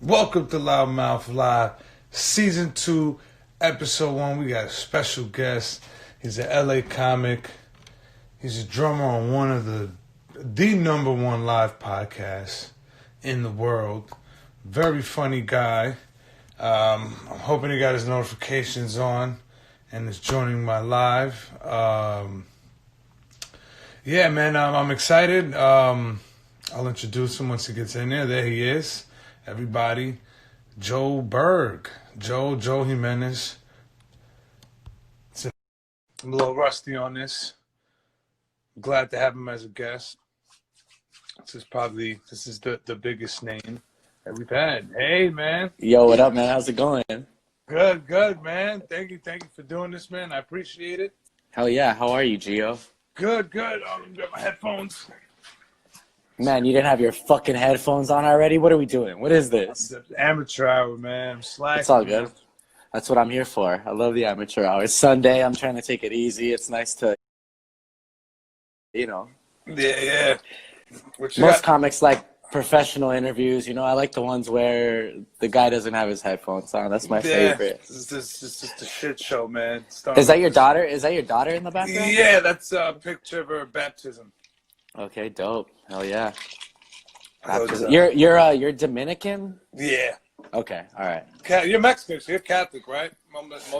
Welcome to Loudmouth Live, Season 2, Episode 1. We got a special guest. He's an LA comic. He's a drummer on one of the number one live podcasts in the world. Very funny guy. I'm hoping he got his notifications on and is joining my live. Yeah, man, I'm excited. I'll introduce him once he gets in there. There he is. Everybody, Joelberg, Joe Jimenez. I'm a little rusty on this. Glad to have him as a guest. This is the biggest name that we've had. Hey, man. Yo, what up, man? How's it going? Good, man. Thank you for doing this, man. I appreciate it. Hell yeah. How are you, Gio? Good. Got my headphones. Man, you didn't have your fucking headphones on already? What are we doing? What is this? Amateur hour, man. I'm slacking. It's all good. That's what I'm here for. I love the amateur hour. It's Sunday. I'm trying to take it easy. It's nice to, Yeah. Most comics like professional interviews. I like the ones where the guy doesn't have his headphones on. That's my favorite. This is just a shit show, man. Is that your daughter? Is that your daughter in the background? Yeah, that's a picture of her baptism. Okay, dope. Hell yeah. Baptism. You're Dominican? Yeah. Okay, all right. You're Mexican, so you're Catholic, right?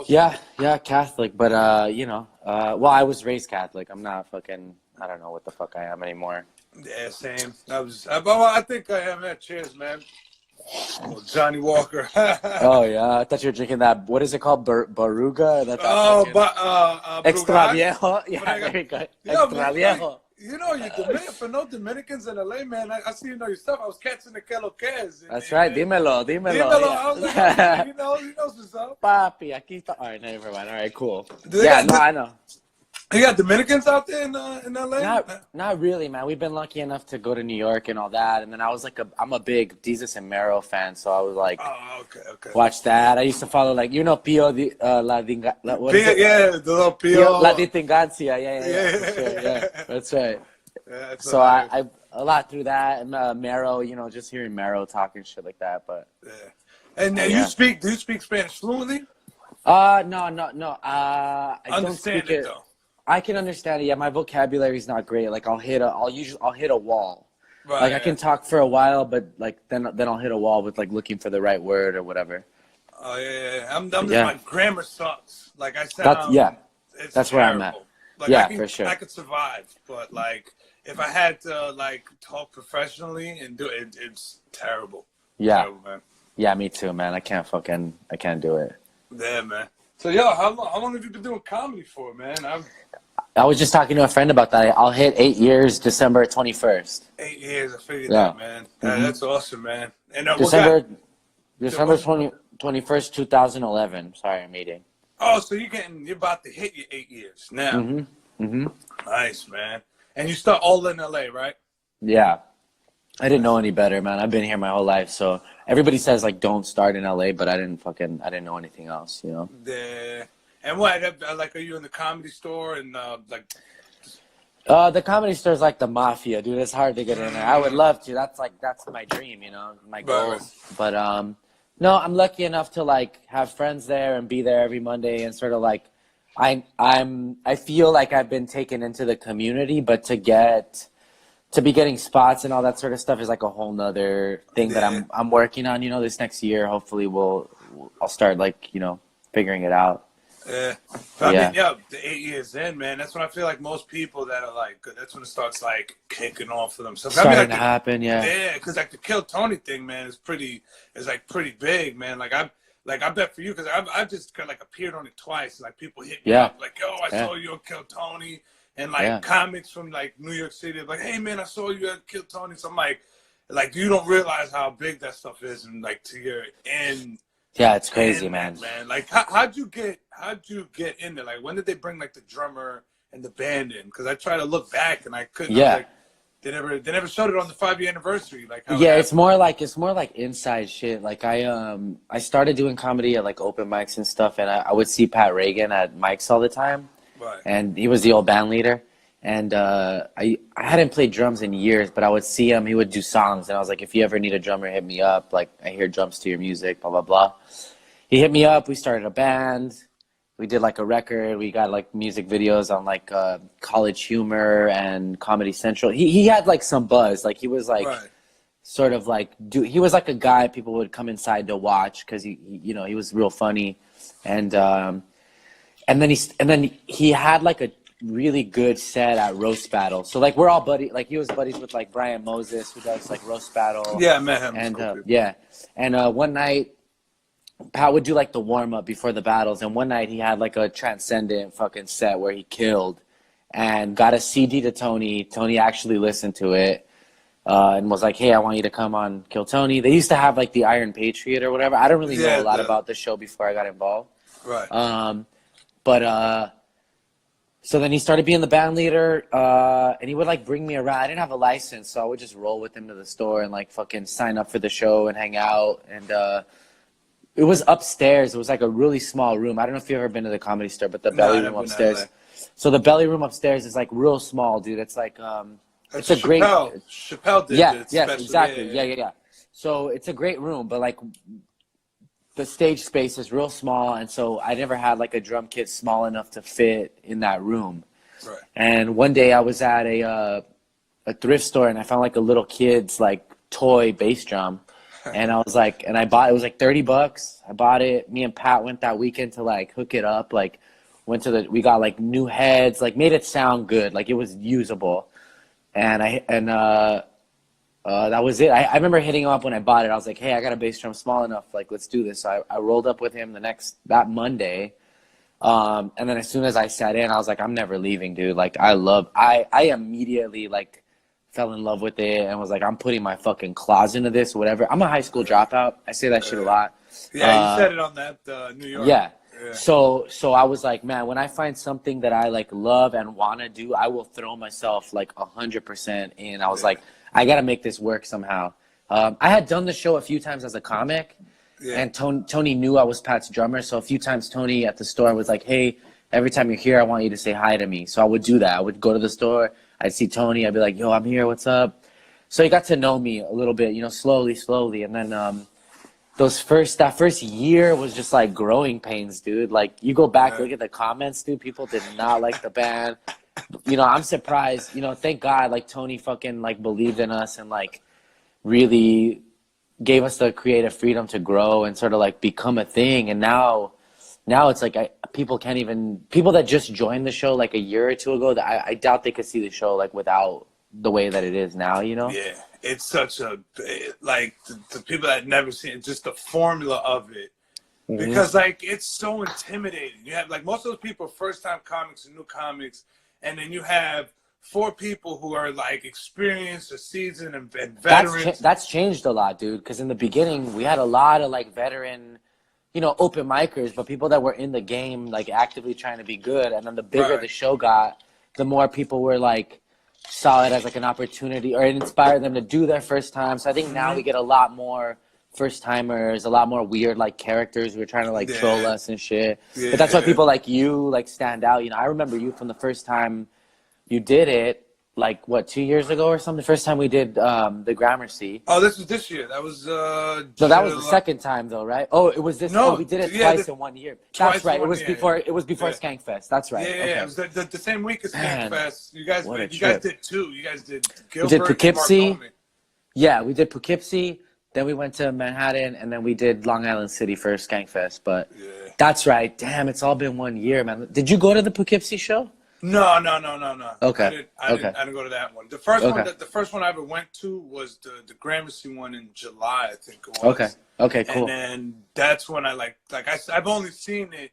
Yeah, Catholic, but well, I was raised Catholic. I'm not fucking. I don't know what the fuck I am anymore. Yeah, same. I think I am. Cheers, man. Oh, Johnny Walker. Oh yeah, I thought you were drinking that. What is it called? Baruga? Extra viejo. Yeah, there you go. Extra viejo. For no Dominicans in LA, man, I see your stuff. I was catching the que lo que es. That's right. Dímelo. I was like, he knows what's up. Papi, aquí está. All right, never mind. All right, cool. I know. You got Dominicans out there in LA? Not really, man. We've been lucky enough to go to New York and all that. And then I'm a big Jesus and Mero fan, so I was like, okay. Watch that. I used to follow Pio, the little Pio. La Distingancia. Yeah. That's right. Yeah, so I a lot through that and Mero, just hearing Mero talking shit like that. But yeah. And do you speak Spanish fluently? No. I don't speak it though. I can understand it. Yeah, my vocabulary is not great. Like I'll hit a wall. Right, like I can talk for a while, but like then I'll hit a wall with like looking for the right word or whatever. Oh yeah. I'm just my grammar sucks. Like I sound. It's that's terrible. where I'm at. Like, for sure. I could survive, but like if I had to like talk professionally and do it, it's terrible. Yeah. Terrible, man. Yeah, me too, man. I can't do it. Yeah, man. So how long have you been doing comedy for, man? I was just talking to a friend about that. I'll hit 8 years December 21st. 8 years, I figured that, man. Mm-hmm. That's awesome, man. And December 21st, 2011. Sorry, I'm eating. Oh, so you're about to hit your 8 years now. Mm-hmm. Nice, man. And you start all in LA, right? Yeah. I didn't know any better, man. I've been here my whole life, so everybody says like don't start in LA, but I didn't know anything else, Yeah. And what? Like, are you in the Comedy Store and the Comedy Store is like the mafia, dude. It's hard to get in there. I would love to. That's my dream, my goal. Right. But no, I'm lucky enough to like have friends there and be there every Monday and sort of like I feel like I've been taken into the community, but to be getting spots and all that sort of stuff is like a whole nother thing that I'm working on. This next year, hopefully I'll start like figuring it out. Yeah. I mean, the 8 years in, man, that's when I feel like most people that are like, that's when it starts like kicking off for themselves. Starting to happen, yeah. Yeah, because like the Kill Tony thing, man, is pretty big, man. Like I bet for you, because I've just kind of like appeared on it twice. Like people hit me up, like, yo, I saw you on Kill Tony. And like comics from like New York City, like, hey man, I saw you at Kill Tony. So I'm like you don't realize how big that stuff is, and like to your end. Yeah, it's crazy, man. Like, how'd you get in there? Like, when did they bring like the drummer and the band in? Because I tried to look back and I couldn't. Yeah. Like, they never showed it on the 5-year anniversary. Like, it's more like inside shit. Like I started doing comedy at like open mics and stuff, and I would see Pat Reagan at mics all the time. Right. And he was the old band leader. And I hadn't played drums in years, but I would see him. He would do songs, and I was like, if you ever need a drummer, hit me up. Like, I hear drums to your music, blah, blah, blah. He hit me up. We started a band. We did like a record. We got like music videos on like College Humor and Comedy Central. He had like some buzz. Like he was like sort of like he was like a guy people would come inside to watch because he you know he was real funny, and then he had like a really good set at Roast Battle. So like we're all like he was buddies with like Brian Moses who does like Roast Battle. Yeah, I met him. And yeah, and one night Pat would do like the warm up before the battles, and one night he had like a transcendent fucking set where he killed, and got a CD to Tony. Tony actually listened to it, and was like, "Hey, I want you to come on Kill Tony." They used to have like the Iron Patriot or whatever. I don't really know a lot about the show before I got involved. Right. So then he started being the band leader, and he would like bring me around. I didn't have a license, so I would just roll with him to the store and like fucking sign up for the show and hang out. And it was upstairs. It was like a really small room. I don't know if you've ever been to the Comedy Store, but the belly room upstairs. So the belly room upstairs is like real small, dude. It's like it's a great. Chappelle did. Yeah. Yes. Exactly. Yeah. So it's a great room, but like the stage space is real small, and so I never had like a drum kit small enough to fit in that room. Right. And one day I was at a thrift store, and I found like a little kid's like toy bass drum, and I was like, and I bought it was like $30. I bought it. Me and Pat went that weekend to like hook it up. Like we got like new heads, like made it sound good, like it was usable, and that was it. I remember hitting him up when I bought it. I was like, hey, I got a bass drum small enough. Like, let's do this. So I rolled up with him that Monday. And then as soon as I sat in, I was like, I'm never leaving, dude. Like, I immediately, like, fell in love with it and was like, I'm putting my fucking claws into this, whatever. I'm a high school dropout. I say that shit a lot. Yeah, you said it on that New York. Yeah. So I was like, man, when I find something that I, like, love and want to do, I will throw myself, like, 100% in. I was like, I got to make this work somehow. I had done the show a few times as a comic, and Tony knew I was Pat's drummer. So a few times Tony at the store was like, hey, every time you're here, I want you to say hi to me. So I would do that. I would go to the store. I'd see Tony. I'd be like, yo, I'm here. What's up? So he got to know me a little bit, slowly. And then that first year was just like growing pains, dude. Like you go back, look at the comments, dude. People did not like the band. I'm surprised, thank God, like Tony fucking like believed in us and like really gave us the creative freedom to grow and sort of like become a thing. And now it's like people that just joined the show like a year or two ago, I doubt they could see the show like without the way that it is now, Yeah, it's such like the people that never seen it, just the formula of it. Mm-hmm. Because like it's so intimidating. You have like most of those people are first time comics and new comics. And then you have 4 people who are like experienced or seasoned and veterans. That's changed a lot, dude. Because in the beginning, we had a lot of like veteran, open micers, but people that were in the game, like actively trying to be good. And then the bigger the show got, the more people were like saw it as like an opportunity or it inspired them to do their first time. So I think now we get a lot more first timers, a lot more weird like characters who are trying to like troll us and shit. But that's why people like you like stand out. I remember you from the first time you did it, like what, 2 years ago or something. The first time we did the Gramercy. Oh, this was this year. That was so that was the second time though, right? Oh, it was this. No, we did it twice in 1 year. That's right. It was before Skankfest. That's right. Yeah, it was the same week as Skankfest. You guys did 2. You guys did Joelberg. We did Poughkeepsie. Yeah, we did Poughkeepsie. Then we went to Manhattan, and then we did Long Island City for Skankfest. But that's right. Damn, it's all been 1 year, man. Did you go to the Poughkeepsie show? No. Okay. I didn't go to that one. The first one I ever went to was the Gramercy one in July, I think it was. Okay, cool. And then that's when I I've only seen it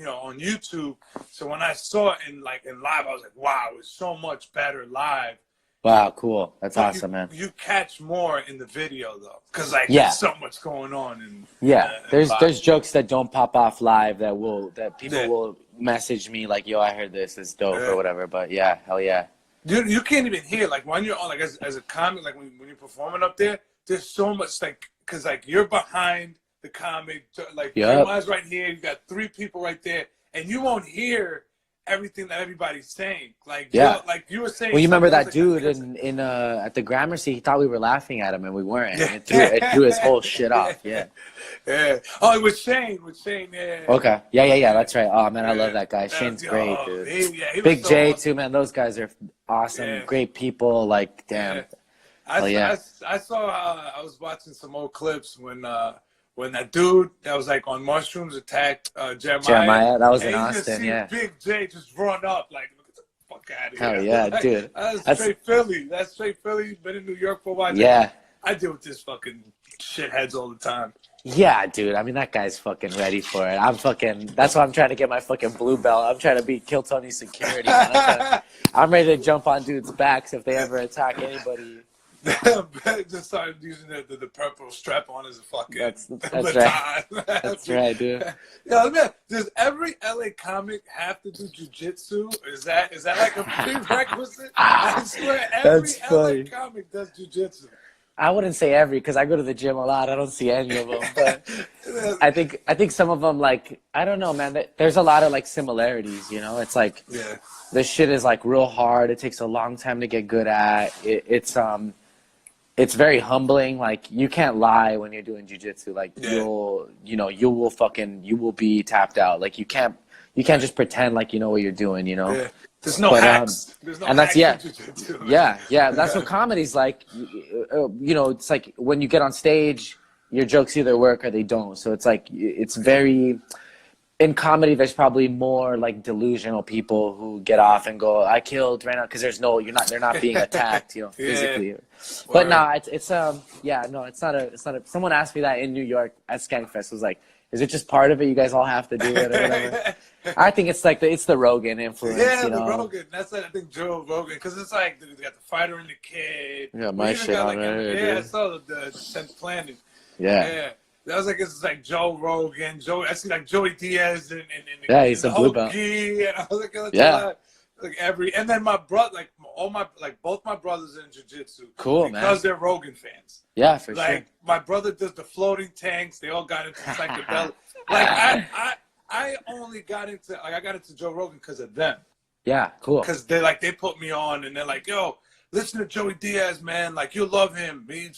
on YouTube. So when I saw it in live, I was like, wow, it's so much better live. Wow, cool. That's awesome, man. You catch more in the video though, because there's so much going on. There's jokes that don't pop off live that people will message me like, yo, I heard this, it's dope or whatever. But yeah, hell yeah. You can't even hear when you're on as a comic, like when you're performing up there. There's so much because you're behind the comic, your eyes right here. You got 3 people right there, and you won't hear everything that everybody's saying. Like, Yeah. like you were saying. Well, you remember that like, dude in at the Gramercy? He thought we were laughing at him, and we weren't. Yeah. And it threw his whole shit off. Yeah. Yeah. Oh, it was Shane. With Shane. Yeah. Okay. Yeah. That's right. Oh man, I love that guy. That's, Shane's great, dude. He Big was so J awesome. too, man. Those guys are awesome. Yeah. Great people. Like, damn. Yeah. I saw. I was watching some old clips when that dude that was like on mushrooms attacked Jeremiah. Jeremiah, that was in and Austin. Yeah. Big J just run up like, get the fuck out of here. Hell yeah, like, dude. That's straight Philly. That's straight Philly. Been in New York for a while. Yeah. I deal with this fucking shitheads all the time. Yeah, dude. I mean, that guy's fucking ready for it. That's why I'm trying to get my fucking blue belt. I'm trying to beat Kill Tony security. I'm ready to jump on dudes' backs if they ever attack anybody. Just started using the purple strap on as a fucking That's baton. right. That's right, dude. Yeah, man, does every LA comic have to do jujitsu? Is that like a prerequisite? I swear, every LA comic does jujitsu. I wouldn't say every, because I go to the gym a lot. I don't see any of them, but I think some of them, like, I don't know, man. There's a lot of like similarities, you know. It's like this shit is like real hard. It takes a long time to get good at. It's very humbling. Like, you can't lie when you're doing jiu-jitsu. Like, you will be tapped out. Like, you can't just pretend like you know what you're doing, you know. Yeah. There's no hacks. There's no hacks in jiu-jitsu. Yeah. That's what comedy's like. You know, it's like when you get on stage, your jokes either work or they don't. So it's like, it's very, in comedy, there's probably more like delusional people who get off and go, I killed right now, because they're not being attacked, you know, physically. But no, it's not. Someone asked me that in New York at Skankfest. Was like, is it just part of it? You guys all have to do it or whatever. I think it's like it's the Rogan influence. Yeah, you know? the Rogan. That's like, I think Joe Rogan, because it's like they got the fighter and the kid. Yeah, my shit on there. Yeah, I saw the 10th Planet. Yeah. That was like, it's like Joe Rogan, I see like Joey Diaz and he's a blue belt. And I was like, and then my brother, like both my brothers in jiu-jitsu. Cool, man. Because they're Rogan fans. Yeah, for sure. Like, my brother does the floating tanks. They all got into psychedelic. Like, I only got into Joe Rogan because of them. Yeah, cool. Because they put me on, and they're like, yo, listen to Joey Diaz, man. Like, you'll love him. He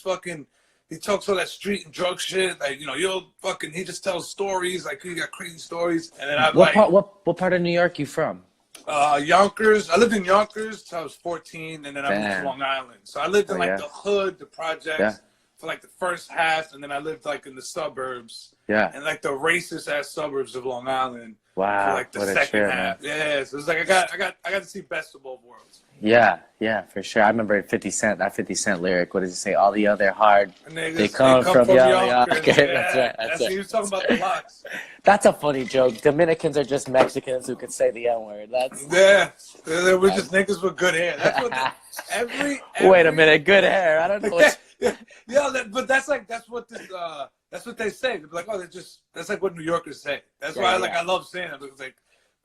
talks all that street and drug shit. Like, you know, he just tells stories. Like, he got crazy stories. And then what part of New York you from? Yonkers. I lived in Yonkers till I was 14, and then I moved to Long Island. So I lived in the hood, the projects for like the first half, and then I lived like in the suburbs. Yeah. And like the racist ass suburbs of Long Island. Wow. For like the second half. Man. Yeah. So it's like I got to see best of both worlds. Yeah, for sure. I remember that 50 Cent lyric. What does it say? All the other they come from Yonkers. That's right. That's right. He was talking about the locks. That's a funny joke. Dominicans are just Mexicans who could say the N-word. We're just niggas with good hair. That's what every Wait a minute, good hair. I don't know what. But that's what they say. They're like, that's like what New Yorkers say. That's why I love saying it. It's like,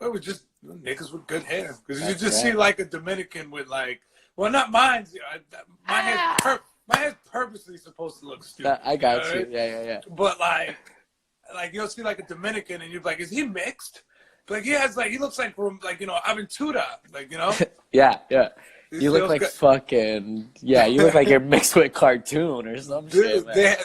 well, we're just niggas with good hair. Because you just see like a Dominican with like, well, not mine. My hair's purposely supposed to look stupid. I got you. Yeah. But like you'll see like a Dominican and you're like, is he mixed? Like he looks like from like, you know, Aventura, like, you know. Yeah. You look like fucking you look like you're mixed with cartoon or some shit, man.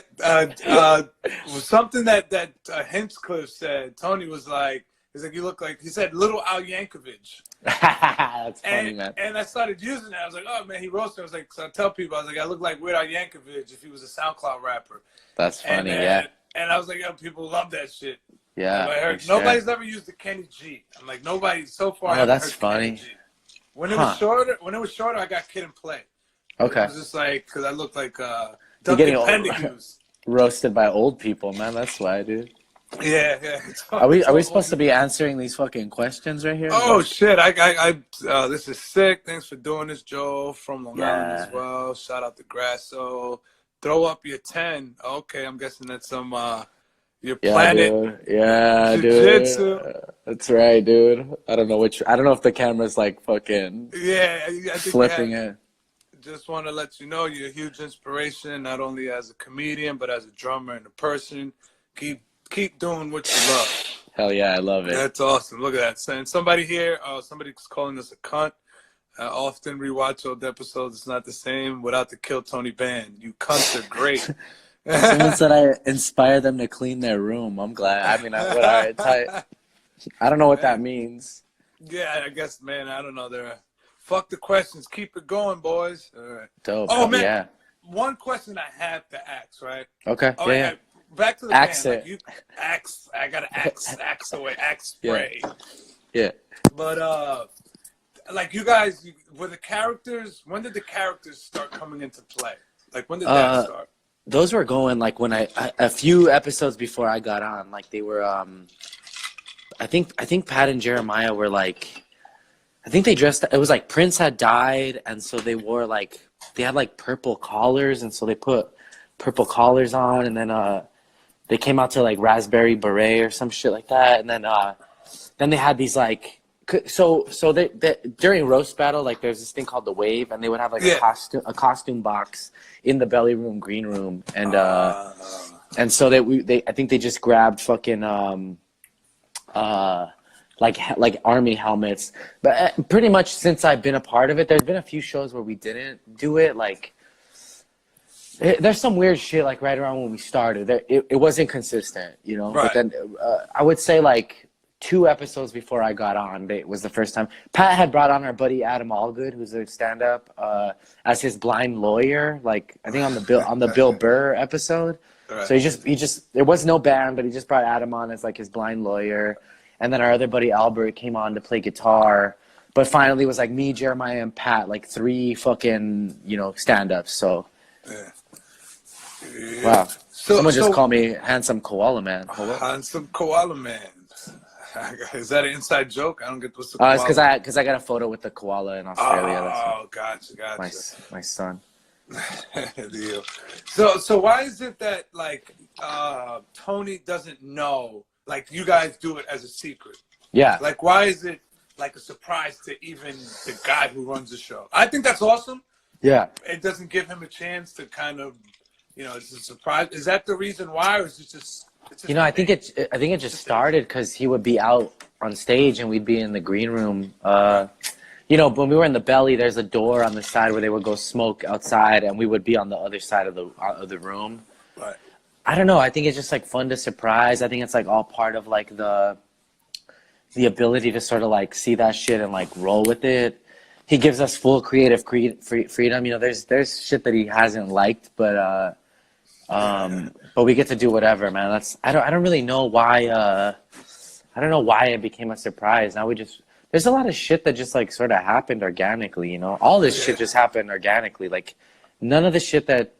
Something that Hinchcliffe said. Tony was like, he's like, you look like, he said, little Al Yankovic. That's funny, man. And I started using that. I was like, oh man, he roasted. I was like, so I tell people, I was like, I look like Weird Al Yankovic if he was a SoundCloud rapper. That's funny, And I was like, yo, people love that shit. Yeah. I heard nobody's ever used the Kenny G. I'm like, nobody so far. Oh, that's funny. When it was shorter, I got Kid and Play. Okay. It was just like, because I looked like Duncan Penderhughes. Roasted by old people, man. That's why, dude. Yeah. Are we supposed to be answering these fucking questions right here? Oh shit! This is sick. Thanks for doing this, Joe from Long Island as well. Shout out to Grasso. Throw up your 10. Okay, I'm guessing that's some your planet. Dude. Yeah, jiu-jitsu. Dude. That's right, dude. I don't know if the camera's like fucking I think flipping it. Just want to let you know you're a huge inspiration, not only as a comedian but as a drummer and a person. Keep doing what you love. Hell yeah, I love it. That's awesome. Look at that. Saying somebody here, somebody's calling us a cunt. I often rewatch old episodes. It's not the same without the Kill Tony band. You cunts are great. Someone said I inspire them to clean their room. I'm glad. I mean, I don't know what that means. Yeah, I guess, man. I don't know. Fuck the questions. Keep it going, boys. All right. Dope. Oh man, yeah. One question I have to ask, right? Okay. Oh, yeah. Back to the axe band. it. Like you axe. I gotta axe away. Axe spray. Yeah. But like you guys, were the characters? When did the characters start coming into play? Like when did that start? Those were going like when a few episodes before I got on. Like they were. I think Pat and Jeremiah were like. I think they dressed. It was like Prince had died, and so they wore like they had like purple collars, and so they put purple collars on, and then they came out to like Raspberry Beret or some shit like that, and then they had these like so they during roast battle like there's this thing called the wave, and they would have like a costume box in the belly room green room, and so they I think they just grabbed fucking like army helmets, but pretty much since I've been a part of it, there's been a few shows where we didn't do it. Like there's some weird shit like right around when we started. It wasn't consistent, you know. Right. But then I would say like 2 episodes before I got on, it was the first time. Pat had brought on our buddy Adam Allgood, who's a stand-up, as his blind lawyer. Like I think on the Bill Burr episode. Right. So he just there was no band, but he just brought Adam on as like his blind lawyer. And then our other buddy Albert came on to play guitar. But finally it was like me, Jeremiah, and Pat, like 3 fucking, stand-ups. So, wow. Someone just called me Handsome Koala Man. Hello? Handsome Koala Man. Is that an inside joke? I don't get what's the koala. It's because I got a photo with the koala in Australia. Oh, gotcha. My son. Deal. So why is it that, like, Tony doesn't know? Like, you guys do it as a secret. Yeah. Like, why is it, like, a surprise to even the guy who runs the show? I think that's awesome. Yeah. It doesn't give him a chance to kind of, it's a surprise. Is that the reason why, or is it just... I think it just started because he would be out on stage and we'd be in the green room. When we were in the belly, there's a door on the side where they would go smoke outside, and we would be on the other side of the room. Right. I don't know. I think it's just like fun to surprise. I think it's like all part of like the ability to sort of like see that shit and like roll with it. He gives us full creative freedom. There's shit that he hasn't liked, but we get to do whatever, man. I don't really know why. I don't know why it became a surprise. Now there's a lot of shit that just like sort of happened organically. All this shit just happened organically. Like none of the shit that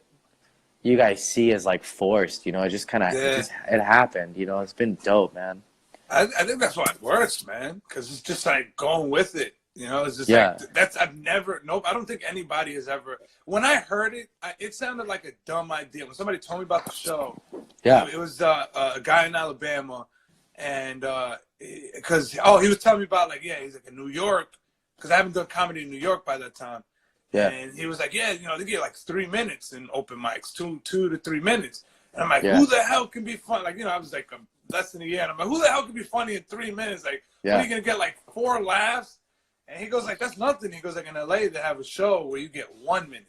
you guys see is like forced, it just kind of it happened, it's been dope, man. I think that's why it works, man, because it's just like going with it, it's just like I don't think anybody has ever, when I heard it, it sounded like a dumb idea. When somebody told me about the show, it was a guy in Alabama, and because he was telling me about like, he's like in New York, because I haven't done comedy in New York by that time. Yeah. And he was like, they get like 3 minutes in open mics, 2 to 3 minutes. And I'm like, who the hell can be funny? Like, I was like less than a year. And I'm like, who the hell can be funny in 3 minutes? Like, what, are you going to get like 4 laughs? And he goes like, that's nothing. He goes like, in LA, they have a show where you get 1 minute.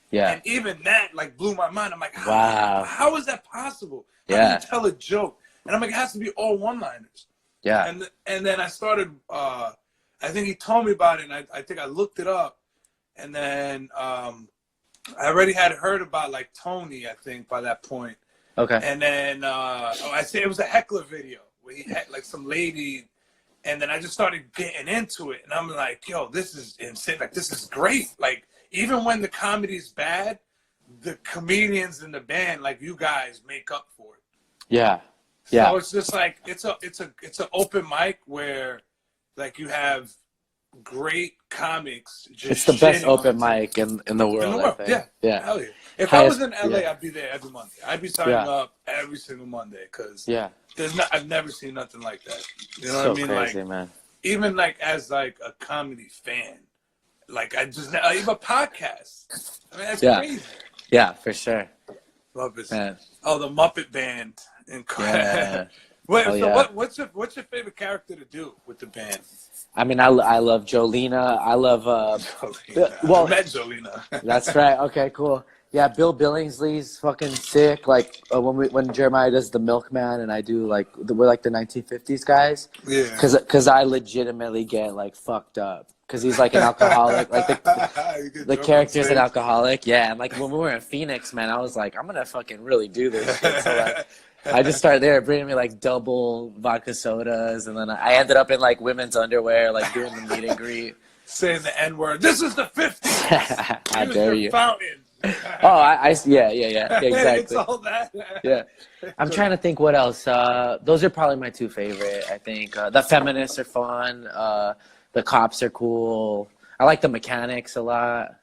Yeah. And even that like blew my mind. I'm like, how is that possible? How can you tell a joke? And I'm like, it has to be all one-liners. Yeah. And then I started, I think he told me about it, and I think I looked it up. And then I already had heard about like Tony, I think, by that point. Okay. And then I say it was a heckler video where he had like some lady, and then I just started getting into it, and I'm like, yo, this is insane. Like, this is great. Like, even when the comedy's bad, the comedians in the band, like you guys, make up for it. Yeah. Yeah. So it's just like it's an open mic where like you have great comics. It's the best open mic in the world. I think. Yeah. Hell yeah. If I was in LA, I'd be there every Monday. I'd be signing up every single Monday because I've never seen nothing like that. You know what I mean? Crazy, like, man. Even like as like a comedy fan, like even a podcast. I mean, that's crazy. Yeah, for sure. Love it. Man. Oh, the Muppet Band. Wait, Oh so yeah. what's your favorite character to do with the band? I mean, I love Jolena. I love Jolena. I well, met Jolena. that's right. Okay, cool. Yeah, Bill Billingsley's fucking sick. Like when Jeremiah does the Milkman and I do like we're like the 1950s guys. Yeah. Cause I legitimately get like fucked up. Cause he's like an alcoholic. Like You get the drunk on character's an stage. alcoholic. Yeah, and like when we were in Phoenix, man, I was like, I'm gonna fucking really do this shit. So like, I just started there bringing me like double vodka sodas, and then I ended up in like women's underwear, like doing the meet and greet. Saying the N-word. This is the 50s. How Use dare your you? fountain. Oh, yeah, exactly. It's all that. Yeah, I'm trying to think what else. Those are probably my two favorite. I think the feminists are fun. The cops are cool. I like the mechanics a lot.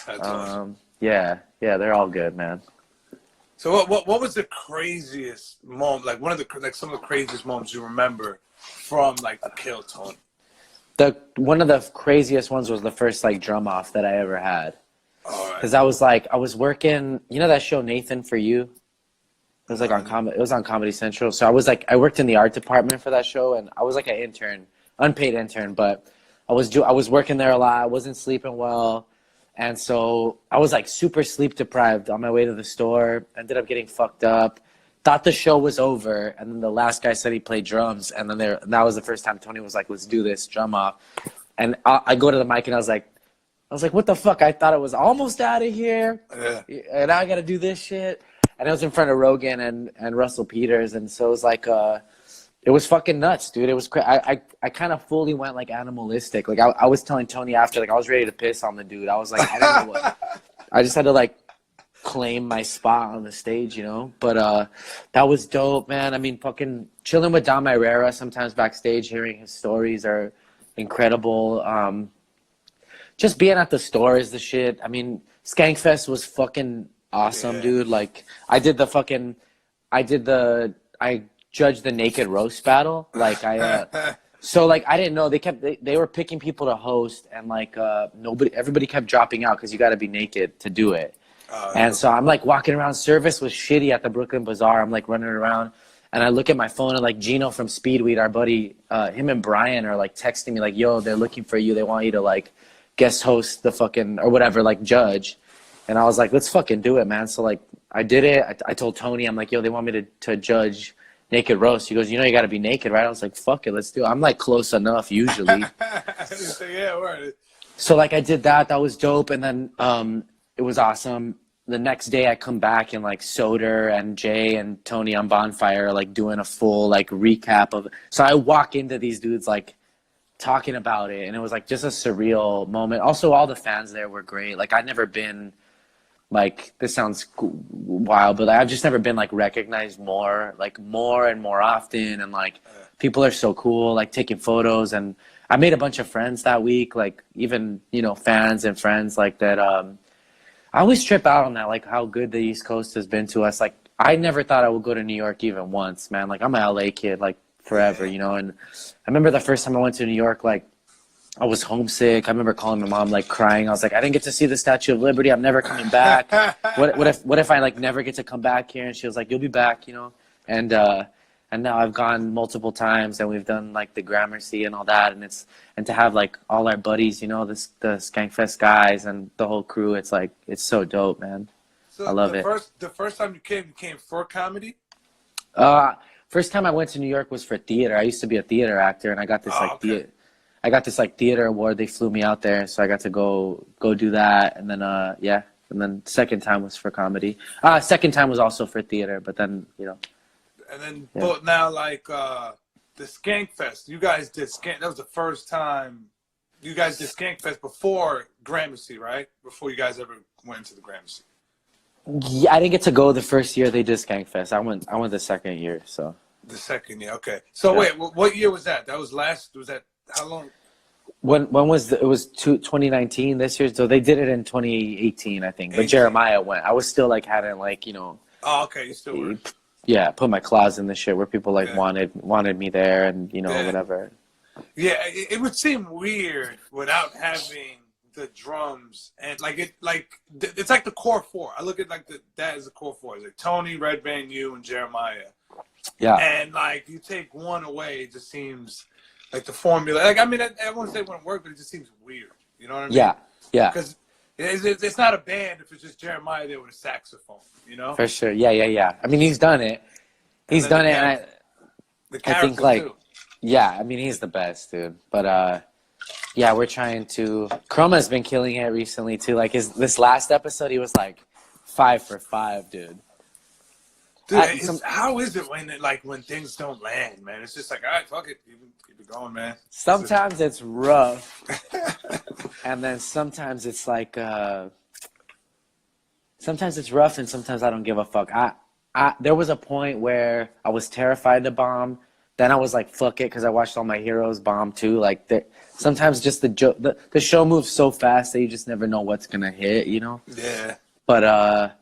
That's awesome. Yeah, they're all good, man. So what was the craziest moment? Like some of the craziest moments you remember from like the Kill Tony? One of the craziest ones was the first like drum off that I ever had. Because I was working, you know that show Nathan For You? It was like it was on Comedy Central. So I worked in the art department for that show, and I was like an intern, unpaid intern, but I was working there a lot. I wasn't sleeping well. And so I was like super sleep deprived on my way to the store, ended up getting fucked up, thought the show was over. And then the last guy said he played drums. And then that was the first time Tony was like, let's do this drum off. And I go to the mic and I was like, what the fuck? I thought it was almost out of here. Yeah. And now I got to do this shit. And it was in front of Rogan and Russell Peters. And so it was like, it was fucking nuts, dude. It was crazy. I kind of fully went like animalistic. Like I was telling Tony after, like I was ready to piss on the dude. I was like, I don't know what. I just had to like claim my spot on the stage, you know? But that was dope, man. I mean, fucking chilling with Dom Irrera sometimes backstage, hearing his stories are incredible. Just being at the store is the shit. I mean, Skankfest was fucking awesome, dude. Like, I judged the naked roast battle. Like, so like, I didn't know they were picking people to host, and like, everybody kept dropping out because you got to be naked to do it. And so I'm like walking around. Service was shitty at the Brooklyn Bazaar. I'm like running around, and I look at my phone, and like Gino from Speedweed, our buddy, him and Brian are like texting me like, "Yo, they're looking for you. They want you to like guest host the fucking or whatever, like judge." And I was like, let's fucking do it, man. So like I did it. I told Tony, I'm like, yo, they want me to judge naked roast. He goes, you know, you got to be naked, right? I was like, fuck it, let's do it. I'm like close enough usually. Yeah, right. So like I did that. That was dope. And then it was awesome. The next day I come back and like Soder and Jay and Tony on Bonfire are like doing a full like recap of it. So I walk into these dudes like talking about it, and it was like just a surreal moment. Also, all the fans there were great. Like I'd never been like, this sounds wild, but like, I've just never been like recognized more and more often, and like people are so cool, like taking photos. And I made a bunch of friends that week, like even, you know, fans and friends like that. I always trip out on that, like how good the East Coast has been to us. Like I never thought I would go to New York even once, man. Like I'm an LA kid, like forever, you know. And I remember the first time I went to New York, like I was homesick. I remember calling my mom, like crying. I was like, I didn't get to see the Statue of Liberty. I'm never coming back. What if I like never get to come back here? And she was like, you'll be back, you know. And now I've gone multiple times, and we've done like the Gramercy and all that. And to have like all our buddies, you know, the Skankfest guys and the whole crew. It's like, it's so dope, man. So I love it. The first time you came for comedy? First time I went to New York was for theater. I used to be a theater actor, and I got this I got this like theater award. They flew me out there, so I got to go do that. And then and then second time was for comedy. Second time was also for theater, but then, you know. And then but now like the Skankfest, you guys did that was the first time you guys did Skankfest before Gramercy, right? Before you guys ever went into the Gramercy. Yeah, I didn't get to go the first year they did Skankfest. I went the second year, so. The second year, okay. So wait, what year was that? Was that how long? When was it was 2019 this year, so they did it in 2018, I think. But Jeremiah went. I was still like hadn't like, you know. Oh, okay, you still were. Yeah, put my claws in the shit where people like wanted me there, and you know whatever. Yeah, it would seem weird without having the drums and it's like the core four. I look at like that as the core four. It's like Tony, Red Band, you, and Jeremiah. Yeah. And like you take one away, it just seems like the formula. Like I mean, I won't say it wouldn't work, but it just seems weird. You know what I mean? Yeah. Yeah. Because it's not a band if it's just Jeremiah there with a saxophone. You know? For sure. Yeah. I mean, he's done it. He's done it, and I think like, too. yeah. I mean, he's the best, dude. But yeah, we're trying to. Chroma's been killing it recently too. Like this last episode, he was like 5 for 5, dude. Dude, how is it when things don't land, man? It's just like, all right, fuck it, keep it going, man. Sometimes it's rough, and then sometimes it's like, sometimes it's rough, and sometimes I don't give a fuck. There was a point where I was terrified to bomb. Then I was like, fuck it, because I watched all my heroes bomb too. Like, sometimes just the show moves so fast that you just never know what's gonna hit, you know? Yeah. But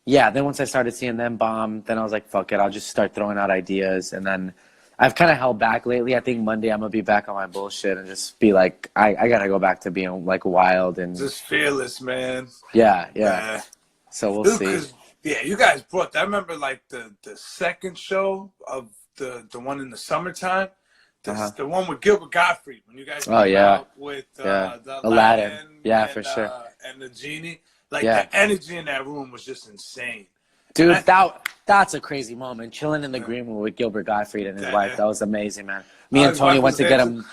yeah, then once I started seeing them bomb, then I was like, fuck it, I'll just start throwing out ideas. And then I've kind of held back lately. I think Monday I'm going to be back on my bullshit and just be like, I got to go back to being like wild and just fearless, man. Yeah. So we'll see. Yeah, you guys brought, I remember like the second show of the one in the summertime. The one with Gilbert Gottfried when you guys came out with the Aladdin. Yeah, for sure. And the genie. Like, the energy in that room was just insane. Dude, that's a crazy moment. Chilling in the green room with Gilbert Gottfried and his wife. That was amazing, man. Me and Tony went to get him.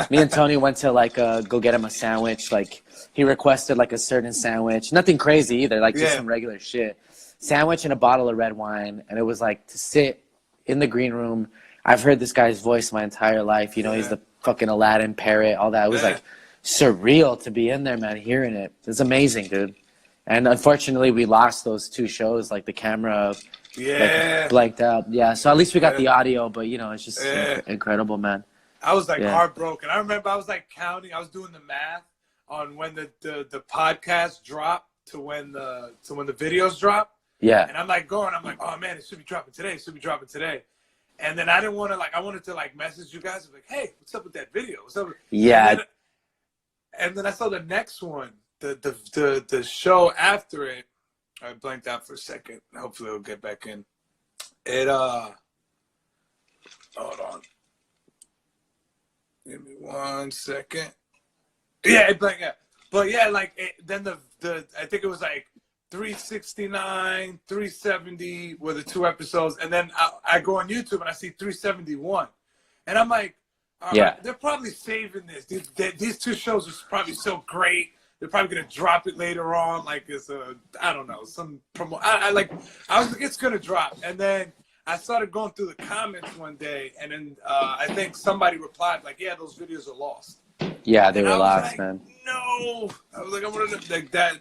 Me and Tony went to, like, go get him a sandwich. Like, he requested, like, a certain sandwich. Nothing crazy either. Like, just some regular shit. Sandwich and a bottle of red wine. And it was, like, to sit in the green room. I've heard this guy's voice my entire life. You know, he's the fucking Aladdin parrot, all that. It was, like, surreal to be in there, man, hearing it. It's amazing, dude. And unfortunately, we lost those 2 shows. Like the camera, like, blanked out. Yeah, so at least we got the audio. But you know, it's just incredible, man. I was like heartbroken. I remember I was like counting. I was doing the math on when the podcast dropped to when the videos drop. Yeah. And I'm like going. I'm like, oh man, it should be dropping today. It should be dropping today. And then I didn't want to I wanted to like message you guys. I'm like, hey, what's up with that video? What's up? Yeah. And then I saw the next one. The show after it, I blanked out for a second. Hopefully it'll get back in. It hold on. Give me 1 second. Yeah, it blanked out. But yeah, like then the I think it was like 369, 370 were the 2 episodes, and then I go on YouTube and I see 371, and I'm like, right, they're probably saving this. These 2 shows are probably so great. They're probably gonna drop it later on, like it's I don't know, some promo. I was like, it's gonna drop, and then I started going through the comments one day, and then I think somebody replied like, yeah, those videos are lost. Yeah, they were lost, like, man. No, I was like, I wanted to like that.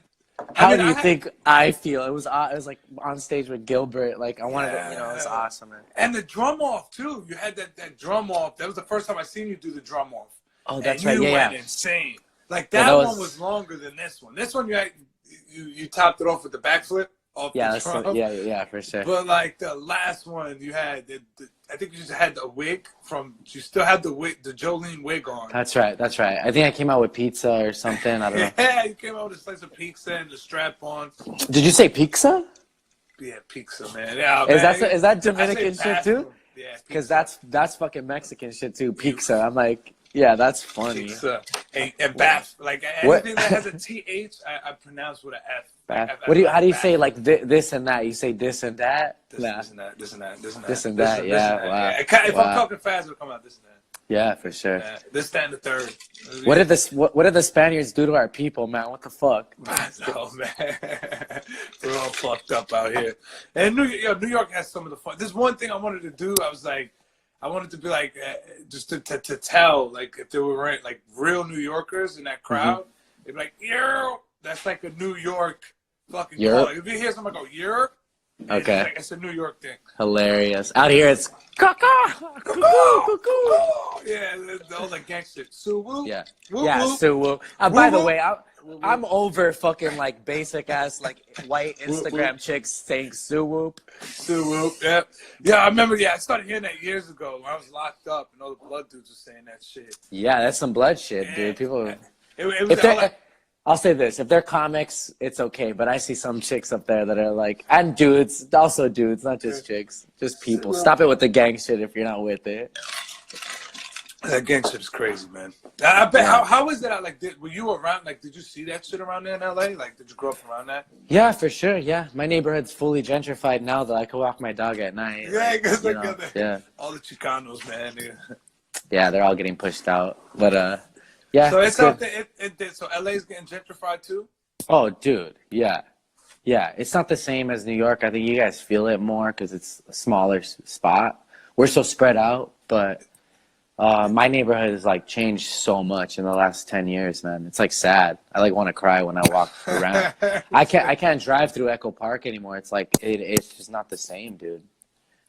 How do you think I feel? It was like on stage with Gilbert. Like I wanted to, you know, it's awesome, man. And the drum off too. You had that drum off. That was the first time I seen you do the drum off. Oh, that's and right. You went insane. Like that one was longer than this one. This one you topped it off with the backflip off the drum. Yeah, for sure. But like the last one, you had I think you just had the wig you still had the wig, the Jolene wig on. That's right. I think I came out with pizza or something. I don't know. Yeah, you came out with a slice of pizza and the strap on. Did you say pizza? Yeah, pizza, man. Yeah, is that Dominican shit too? Yeah, because that's fucking Mexican shit too. Pizza. I'm like, yeah, that's funny. Pizza and bath, like anything that has a th, I pronounce with an f. How do you say like this and that? You say this and that? This and that. This and that. This and that. Yeah. Wow. If I'm talking fast, it'll come out this and that. Yeah, for sure. This, that, and the third. What did the Spaniards do to our people, man? What the fuck? No, man. We're all fucked up out here. And New York has some of the fun. There's one thing I wanted to do. I wanted to be like, just to tell, like, if there were like real New Yorkers in that crowd, they'd be like, yo, that's like a New York fucking call. If you hear somebody go, yo, okay, it's a New York thing. Hilarious. Out here, it's cuckoo. Yeah, all the gangster shit. Suwoo. Yeah, woo, yeah, woo. suwoo. By the way, I'm over fucking like basic ass like white Instagram chicks saying suwoo. Suwoo. Yeah. I remember. Yeah, I started hearing that years ago when I was locked up, and all the blood dudes were saying that shit. Yeah, that's some blood shit, dude. People. I'll say this: if they're comics, it's okay. But I see some chicks up there that are like, and dudes, also dudes, not just chicks, just people. Stop it with the gang shit if you're not with it. That gang shit is crazy, man. I bet. Yeah. How is that? Like, were you around? Like, did you see that shit around there in LA? Like, did you grow up around that? Yeah, for sure. Yeah, my neighborhood's fully gentrified now. Though I can walk my dog at night. Yeah, because all the Chicanos, man. Yeah, they're all getting pushed out. But yeah. So it's out there. So LA's getting gentrified too. Oh, dude. Yeah. Yeah, it's not the same as New York. I think you guys feel it more because it's a smaller spot. We're so spread out, but. My neighborhood has like changed so much in the last 10 years, man. It's like sad. I like want to cry when I walk around. I can't drive through Echo Park anymore. It's like it's just not the same, dude.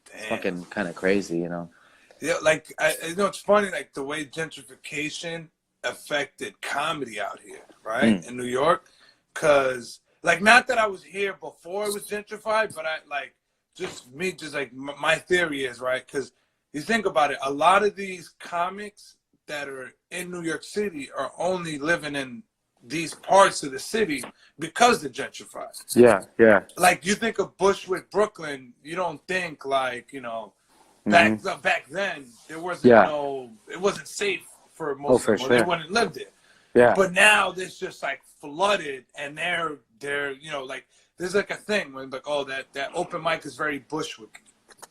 Damn. It's fucking kind of crazy, you know. Yeah, like you know, it's funny, like the way gentrification affected comedy out here, right, in New York. Cause like not that I was here before it was gentrified, but my theory is right, cause. You think about it, a lot of these comics that are in New York City are only living in these parts of the city because they're gentrified. Yeah, yeah. Like, you think of Bushwick, Brooklyn, you don't think, like, you know, back then, there wasn't it wasn't safe for most people. Sure. They wouldn't live there. Yeah. But now there's just, like, flooded, and they're you know, like, there's, like, a thing where, like, oh, that open mic is very Bushwick.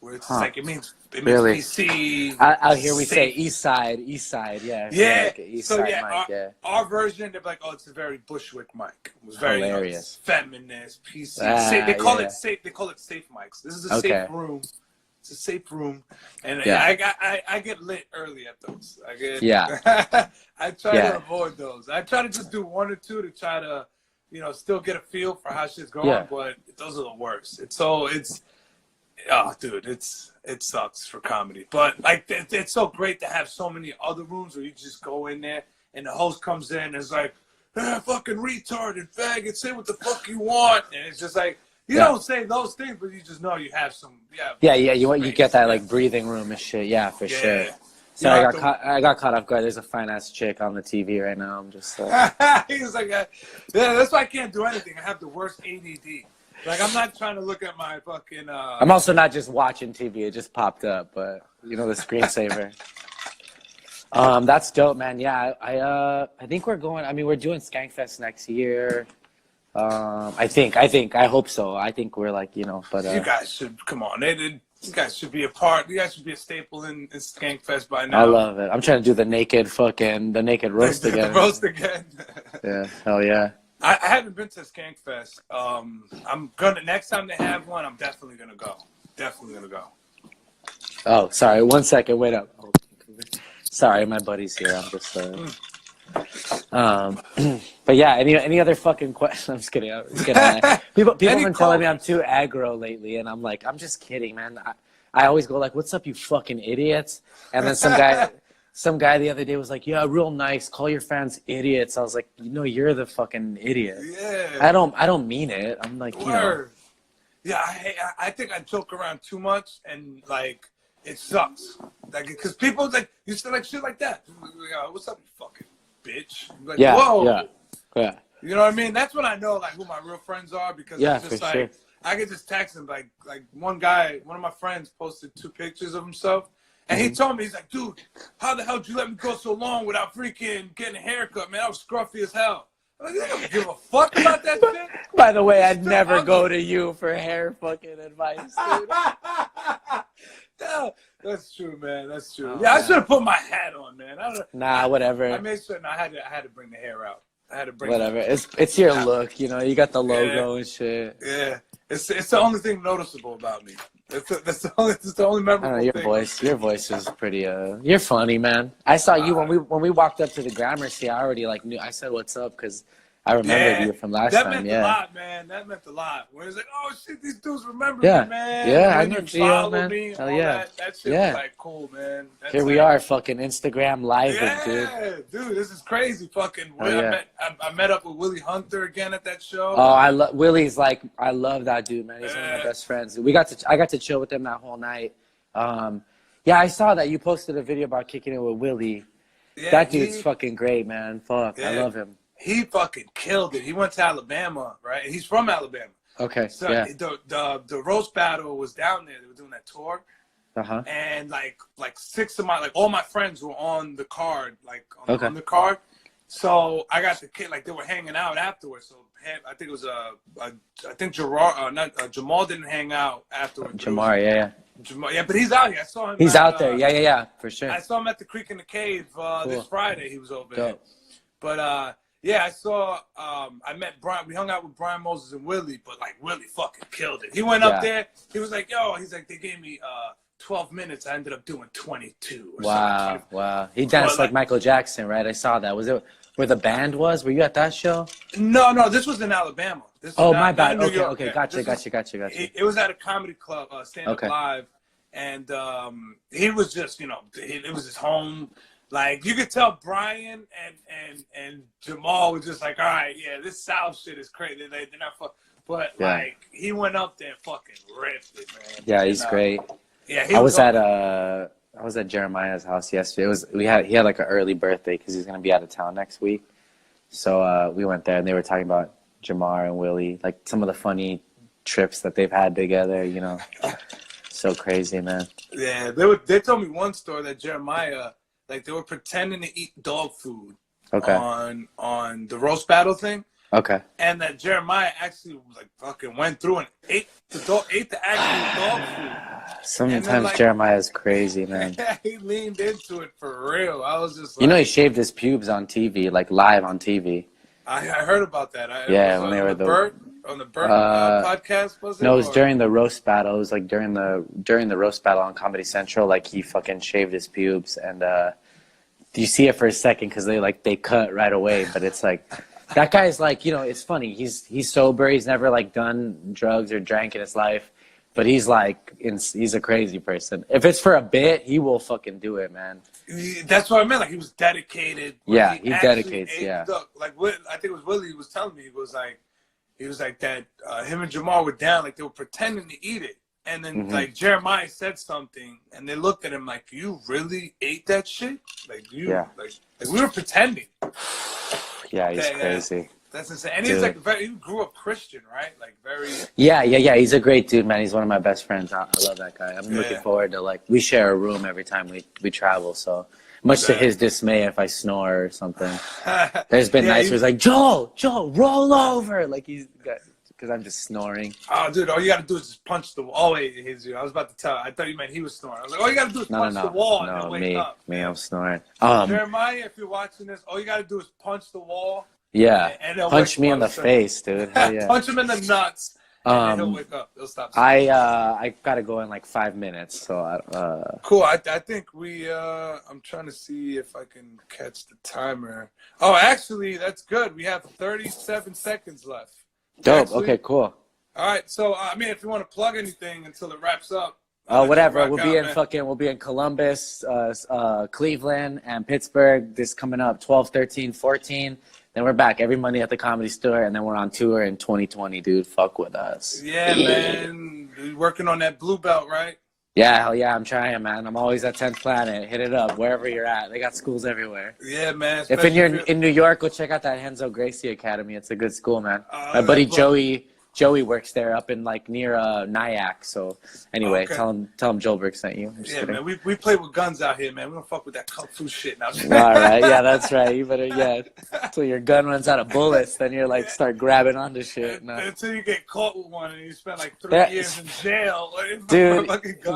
Where it's like it means really? PC. Out here we say East Side, yeah. Yeah. Like East Side mic, our version, they're like, oh, it's a very Bushwick mic. It was very hilarious, feminist, PC. They call it safe. They call it safe mics. This is a safe room. It's a safe room, and I get lit early at those. I try to avoid those. I try to just do one or two to try to, you know, still get a feel for how shit's going. But those are the worst. Oh, dude, it sucks for comedy. But like, it's so great to have so many other rooms where you just go in there and the host comes in and is like, fucking retarded faggot, say what the fuck you want, and it's just like you don't say those things, but you just know you have some. You get that like breathing room and shit. Yeah, for sure. So I got caught off guard. There's a fine ass chick on the TV right now. I'm just he's like, that's why I can't do anything. I have the worst ADD. Like, I'm not trying to look at my fucking... I'm also not just watching TV. It just popped up, but, you know, the screensaver. That's dope, man. Yeah, I think we're going... I mean, we're doing Skankfest next year. I hope so. I think we're, like, you know, but... you guys should... Come on. You guys should be a part... You guys should be a staple in Skankfest by now. I love it. I'm trying to do the naked roast again. The roast again. Yeah, hell yeah. I haven't been to Skankfest. I'm gonna next time they have one. I'm definitely gonna go. Oh, sorry. 1 second. Wait up. Sorry, my buddy's here. I'm just. But yeah. Any other fucking questions? I'm just kidding. People have been telling me I'm too aggro lately, and I'm like, I'm just kidding, man. I always go like, "What's up, you fucking idiots?" And then some guy the other day was like, "Yeah, real nice. Call your fans idiots." I was like, "You know, you're the fucking idiot." Yeah. I don't mean it. I'm like, you know. Yeah, I think I joke around too much, and like it sucks. Like, because people like you say like shit like that. What's up, you fucking bitch? Like, whoa. Yeah. You know what I mean? That's when I know like who my real friends are, because it's just like sure. I could just text them like one of my friends posted 2 pictures of himself. And he told me, he's like, dude, how the hell did you let me go so long without freaking getting a haircut, man? I was scruffy as hell. I'm like, I don't give a fuck about that shit. By the way, I'd never go to you for hair fucking advice, dude. No, that's true, man. That's true. Oh, I should have put my hat on, man. Whatever. I made sure. I had to bring the hair out. I had to bring whatever. It's your look, you know. You got the logo and shit. Yeah, it's the only thing noticeable about me. That's the only memorable thing. Your voice is pretty. You're funny, man. I saw you when we walked up to the Gramercy. I already like knew. I said, "What's up?" Because I remembered you from last time. That meant a lot, man. That meant a lot. When it's like, oh shit, these dudes remember me, man. Yeah, I know Gio, man. Hell yeah. That shit was like cool, man. Here we are, fucking Instagram live, dude. Yeah, dude, this is crazy. Fucking. I met up with Willie Hunter again at that show. Oh, Willie's like, I love that dude, man. He's one of my best friends. I got to chill with him that whole night. Yeah, I saw that you posted a video about kicking it with Willie. Yeah, that dude's fucking great, man. Fuck, I love him. he fucking killed it. He went to Alabama, right? He's from Alabama. Okay. So Yeah. the roast battle was down there. They were doing that tour. Uh-huh. And like six of all my friends were on the card, on the card. So I got the kid, like they were hanging out afterwards. So I think it was I think Jamal didn't hang out afterwards. Jamar, yeah. Jamal, yeah, but he's out here. I saw him. He's out there. Yeah, for sure. I saw him at the Creek in the Cave this Friday. He was over there. But yeah, I saw. I met Brian. We hung out with Brian Moses and Willie, but like Willie fucking killed it. He went up there. He was like, "Yo," he's like, "They gave me 12 minutes. I ended up doing 22." Or something. Wow. He danced like Michael Jackson, right? I saw that. Was it where the band was? Were you at that show? No. This was in Alabama. This was my bad. Okay. Yeah. Gotcha. It was at a comedy club, Stand Up Live, and he was just, it was his home. Like you could tell Brian and Jamal was just like, all right, yeah, this South shit is crazy. They're not but like he went up there and fucking ripped it, man. Yeah, he's great. Yeah, I was at Jeremiah's house yesterday. He had like an early birthday because he's gonna be out of town next week. So we went there and they were talking about Jamar and Willie, like some of the funny trips that they've had together. So crazy, man. Yeah, they told me one story that Jeremiah, like they were pretending to eat dog food on the roast battle thing. Okay. And that Jeremiah actually like fucking went through and ate the actual dog food. Sometimes Jeremiah's crazy, man. He leaned into it for real. I was just like, he shaved his pubes on TV, like live on TV. I heard about that. When they were on the Burt podcast, was it? No, it was during the roast battle. It was like during the roast battle on Comedy Central. Like he fucking shaved his pubes, and you see it for a second because they cut right away. But it's like that guy's like, it's funny. He's sober. He's never like done drugs or drank in his life, but he's a crazy person. If it's for a bit, he will fucking do it, man. That's what I meant. Like he was dedicated. Yeah, he dedicates. Yeah, I think it was Willie who was telling me. He was like that. Him and Jamal were down. Like they were pretending to eat it, and then like Jeremiah said something, and they looked at him like, "You really ate that shit? Like we were pretending." Yeah, he's crazy. That's insane. And he's like he grew up Christian, right? Like very. Yeah. He's a great dude, man. He's one of my best friends. I love that guy. I'm looking forward to we share a room every time we travel. So much to his dismay, if I snore or something, there's been nights where he's like, Joel, roll over, like because I'm just snoring. Oh, dude, all you gotta do is just punch the wall. Oh wait, I was about to tell. I thought you meant he was snoring. I was like, all you gotta do is punch the wall and then wake up. Me, I'm snoring. Jeremiah, if you're watching this, all you gotta do is punch the wall. Yeah, and punch me in the face, dude. Yeah. Punch him in the nuts, and he'll wake up. He'll stop. I gotta go in like 5 minutes, so cool. I think I'm trying to see if I can catch the timer. Oh, actually, that's good. We have 37 seconds left. Dope. Actually, okay, cool. All right, so if you want to plug anything until it wraps up. Whatever. We'll be in Columbus, Cleveland, and Pittsburgh this coming up 12, 13, 14. Then we're back every Monday at the Comedy Store, and then we're on tour in 2020, dude. Fuck with us. Yeah, man. You're working on that blue belt, right? Yeah, hell yeah, I'm trying, man. I'm always at 10th Planet. Hit it up, wherever you're at. They got schools everywhere. Yeah, man. If you're in New York, go check out that Henzo Gracie Academy. It's a good school, man. My buddy Joey works there up in near Nyack. So anyway, tell him Joelberg sent you. Yeah, man. We play with guns out here, man. We don't fuck with that kung fu shit now. All right, yeah, that's right. You better So your gun runs out of bullets, then you're start grabbing onto shit. No. Until you get caught with one and you spend 3 years in jail. Dude,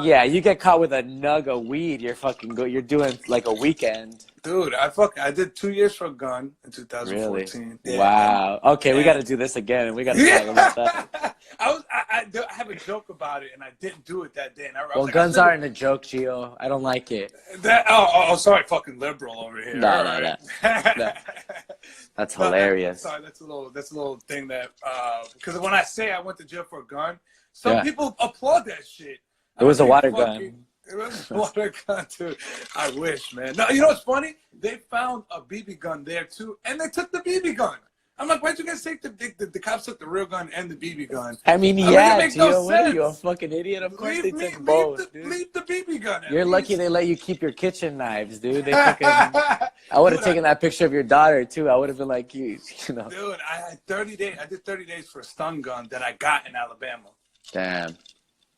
yeah, you get caught with a nug of weed, you're doing a weekend. Dude, I did 2 years for a gun in 2014. Really? Yeah. Wow. Okay, we got to do this again, and we got to talk about that. I have a joke about it, and I didn't do it that day. And guns aren't a joke, Gio. I don't like it. Sorry, fucking liberal over here. No. That's hilarious. Sorry, that's a little thing that because when I say I went to jail for a gun, some people applaud that shit. It was a water gun. It was a water gun, dude. I wish, man. No, you know what's funny? They found a BB gun there too, and they took the BB gun. I'm like, why'd you guys take the cops took the real gun and the BB gun? I mean, I'm like, yeah, it makes Gio, no what are sense. you, a fucking idiot? Of course they took Leave both, dude. leave the BB gun. You're lucky they let you keep your kitchen knives, dude. They fucking. I would have taken that picture of your daughter too. I would have been like, you know. Dude, I had 30 days. I did 30 days for a stun gun that I got in Alabama. Damn,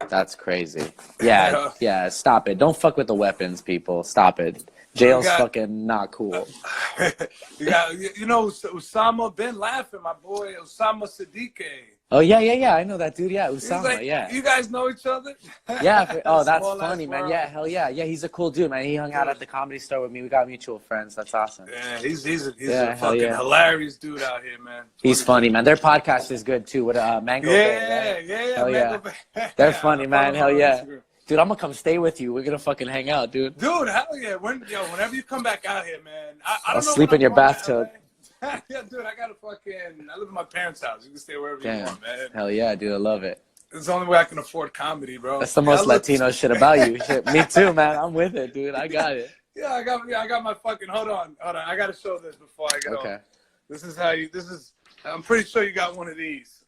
that's crazy. Yeah, yeah. Stop it. Don't fuck with the weapons, people. Stop it. Jail's fucking not cool. You know, Osama bin Laden, my boy, Osama Sadiq. Oh, yeah. I know that dude. Yeah, Osama, like, yeah. You guys know each other? Yeah. Oh, that's funny, man. Yeah, hell yeah. Yeah, he's a cool dude, man. He hung out at the Comedy Store with me. We got mutual friends. That's awesome. Yeah, he's a fucking hilarious dude out here, man. He's funny, man. Their podcast is good, too, with Mango Bear. Yeah. Hell yeah. They're funny, man. Hell yeah. Dude, I'm gonna come stay with you. We're gonna fucking hang out, dude. Dude, hell yeah. Whenever you come back out here, man. I'll sleep in your bathtub. Yeah, dude, I live in my parents' house. You can stay wherever you want, man. Hell yeah, dude, I love it. It's the only way I can afford comedy, bro. That's the most Latino shit about you. Shit, me too, man. I'm with it, dude. I got it. Yeah, I got my fucking. Hold on. I gotta show this before I get on. This is. I'm pretty sure you got one of these.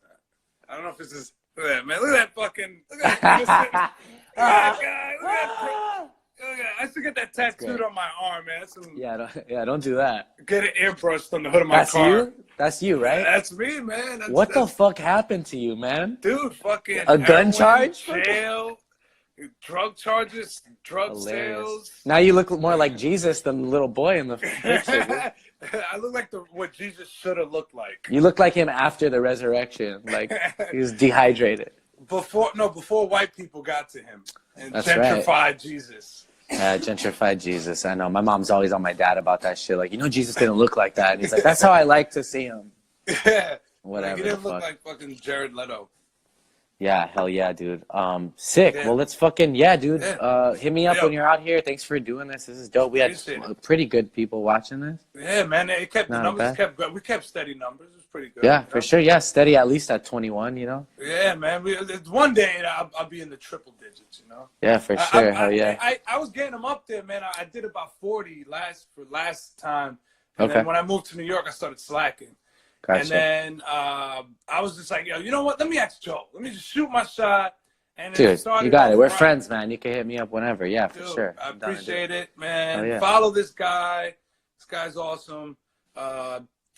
I don't know if this is. Look at that, man. Look at that fucking. Look at that. Look at that guy. Look at that. I should get that tattooed on my arm, man. Don't do that. Get it airbrushed on the hood of my car. That's you, right? That's me, man. What the fuck happened to you, man? Dude, fucking a gun charge? Jail, drug charges, drug sales. Now you look more like Jesus than the little boy in the picture. I look like what Jesus should have looked like. You look like him after the resurrection. Like he was dehydrated. Before white people got to him and That's gentrified right. Jesus. Gentrified Jesus. I know. My mom's always on my dad about that shit. Like, Jesus didn't look like that. And he's like, that's how I like to see him. Yeah. Whatever. He didn't look like fucking Jared Leto. Yeah, hell yeah, dude. Sick. Yeah. Well, let's fucking, dude. Yeah. Hit me up when you're out here. Thanks for doing this. This is dope. We had pretty good people watching this. Yeah, man. It kept the numbers we kept steady numbers. It was pretty good. Yeah, for sure. Yeah, steady at least at 21, you know? Yeah, man. One day I'll be in the triple digits, you know? Yeah, for sure. Hell yeah. I was getting them up there, man. I did about 40 last time. And then when I moved to New York, I started slacking. Gotcha. And then I was just like, yo, you know what? Let me ask Joe. Let me just shoot my shot. And then dude, you got it. We're friends, man. You can hit me up whenever. Yeah, for sure. I appreciate it, man. Follow this guy. This guy's awesome.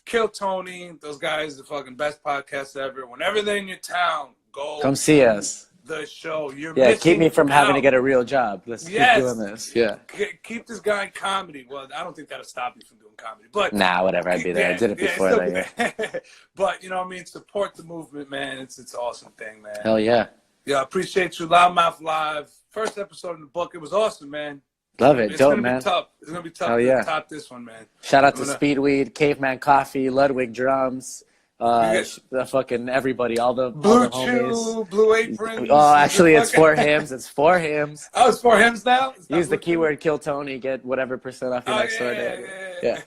Kill Tony. Those guys, the fucking best podcast ever. Whenever they're in your town, go. Come see us. The show. Keep me from having to get a real job. Let's keep doing this. Yeah. Keep this guy in comedy. Well, I don't think that'll stop you from doing comedy. But whatever. I'd be there. I did it before that. But you know what I mean? Support the movement, man. It's an awesome thing, man. Hell yeah. Yeah, I appreciate you. Loudmouth Live. First episode in the book. It was awesome, man. Love it. Dope, man. It's gonna be tough to top this one, man. Shout out to Speedweed, Caveman Coffee, Ludwig Drums. The fucking everybody, all the homies. Blue Apron. Oh, actually, it's 4 hymns. It's 4 hymns. Oh, it's 4 hymns now. Use the keyword "Kill Tony," get whatever percent off your next order. Yeah.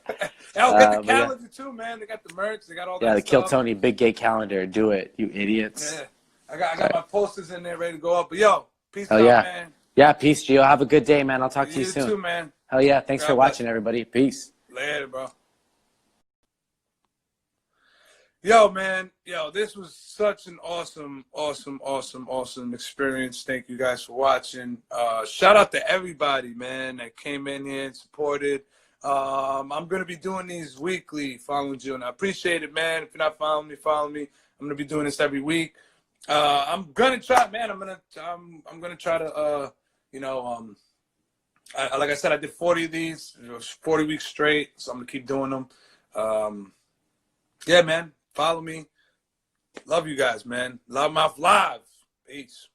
Oh, get the calendar too, man. They got the merch. They got all that. Yeah, the Kill Tony Big Gay Calendar. Do it, you idiots. Yeah, I got my posters in there ready to go up. But yo, peace out, man. Yeah, peace, Gio. Have a good day, man. I'll talk to you soon. You too, man. Hell yeah. Thanks for watching, everybody. Peace. Later, bro. Yo, man. Yo, this was such an awesome experience. Thank you guys for watching. Shout out to everybody, man, that came in here and supported. I'm going to be doing these weekly, following you, and I appreciate it, man. If you're not following me, follow me. I'm going to be doing this every week. I'm going to try, man. I'm going to try to, like I said, I did 40 of these. It was 40 weeks straight, so I'm going to keep doing them. Yeah, man. Follow me. Love you guys, man. Loudmouth Live. Peace.